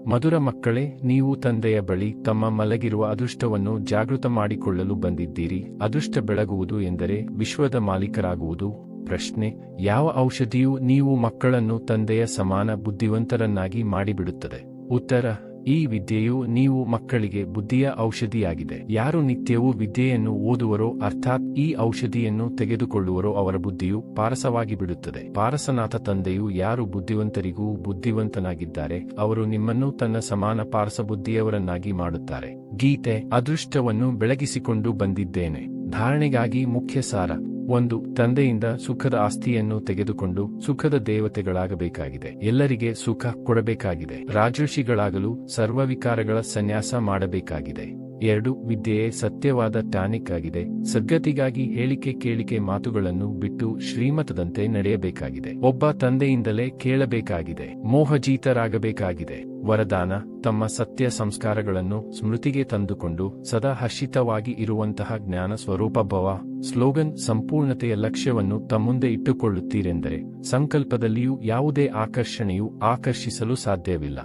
ಮಧುರ ಮಕ್ಕಳೇ, ನೀವು ತಂದೆಯ ಬಳಿ ತಮ್ಮ ಮಲಗಿರುವ ಅದೃಷ್ಟವನ್ನು ಜಾಗೃತ ಮಾಡಿಕೊಳ್ಳಲು ಬಂದಿದ್ದೀರಿ. ಅದೃಷ್ಟ ಬೆಳಗುವುದು ಎಂದರೆ ವಿಶ್ವದ ಮಾಲೀಕರಾಗುವುದು. ಪ್ರಶ್ನೆ: ಯಾವ ಔಷಧಿಯು ನೀವು ಮಕ್ಕಳನ್ನು ತಂದೆಯ ಸಮಾನ ಬುದ್ಧಿವಂತರನ್ನಾಗಿ ಮಾಡಿಬಿಡುತ್ತದೆ? ಉತ್ತರ: ಈ ವಿದ್ಯೆಯು ನೀವು ಮಕ್ಕಳಿಗೆ ಬುದ್ಧಿಯ ಔಷಧಿಯಾಗಿದೆ. ಯಾರು ನಿತ್ಯವೂ ವಿದ್ಯೆಯನ್ನು ಓದುವರೋ, ಅರ್ಥಾತ್ ಈ ಔಷಧಿಯನ್ನು ತೆಗೆದುಕೊಳ್ಳುವರೋ, ಅವರ ಬುದ್ಧಿಯು ಪಾರಸವಾಗಿ ಬಿಡುತ್ತದೆ. ಪಾರಸನಾಥ ತಂದೆಯು ಯಾರು ಬುದ್ಧಿವಂತರಿಗೂ ಬುದ್ಧಿವಂತನಾಗಿದ್ದಾರೆ, ಅವರು ನಿಮ್ಮನ್ನು ತನ್ನ ಸಮಾನ ಪಾರಸಬುದ್ಧಿಯವರನ್ನಾಗಿ ಮಾಡುತ್ತಾರೆ. ಗೀತೆ. ಅದೃಷ್ಟವನ್ನು ಬೆಳಗಿಸಿಕೊಂಡು ಬಂದಿದ್ದೇನೆ. ಧಾರಣೆಗಾಗಿ ಮುಖ್ಯ ಸಾರ: 1. ತಂದೆಯಿಂದ ಸುಖದ ಆಸ್ತಿಯನ್ನು ತೆಗೆದುಕೊಂಡು ಸುಖದ ದೇವತೆಗಳಾಗಬೇಕಾಗಿದೆ. ಎಲ್ಲರಿಗೆ ಸುಖ ಕೊಡಬೇಕಾಗಿದೆ. ರಾಜಋಷಿಗಳಾಗಲು ಸರ್ವವಿಕಾರಗಳ ಸನ್ಯಾಸ ಮಾಡಬೇಕಾಗಿದೆ. 2. ವಿದ್ಯೆಯೇ ಸತ್ಯವಾದ ಟಾನಿಕ್ ಆಗಿದೆ. ಸದ್ಗತಿಗಾಗಿ ಹೇಳಿಕೆ ಕೇಳಿಕೆ ಮಾತುಗಳನ್ನು ಬಿಟ್ಟು ಶ್ರೀಮತದಂತೆ ನಡೆಯಬೇಕಾಗಿದೆ. ಒಬ್ಬ ತಂದೆಯಿಂದಲೇ ಕೇಳಬೇಕಾಗಿದೆ. ಮೋಹಜೀತರಾಗಬೇಕಾಗಿದೆ. ವರದಾನ: ತಮ್ಮ ಸತ್ಯ ಸಂಸ್ಕಾರಗಳನ್ನು ಸ್ಮೃತಿಗೆ ತಂದುಕೊಂಡು ಸದಾ ಹರ್ಷಿತವಾಗಿ ಇರುವಂತಹ ಜ್ಞಾನ ಸ್ವರೂಪ ಭವ. ಸ್ಲೋಗನ್: ಸಂಪೂರ್ಣತೆಯ ಲಕ್ಷ್ಯವನ್ನು ತಮ್ಮುಂದೆ ಇಟ್ಟುಕೊಳ್ಳುತ್ತೀರೆಂದರೆ ಸಂಕಲ್ಪದಲ್ಲಿಯೂ ಯಾವುದೇ ಆಕರ್ಷಣೆಯು ಆಕರ್ಷಿಸಲು ಸಾಧ್ಯವಿಲ್ಲ.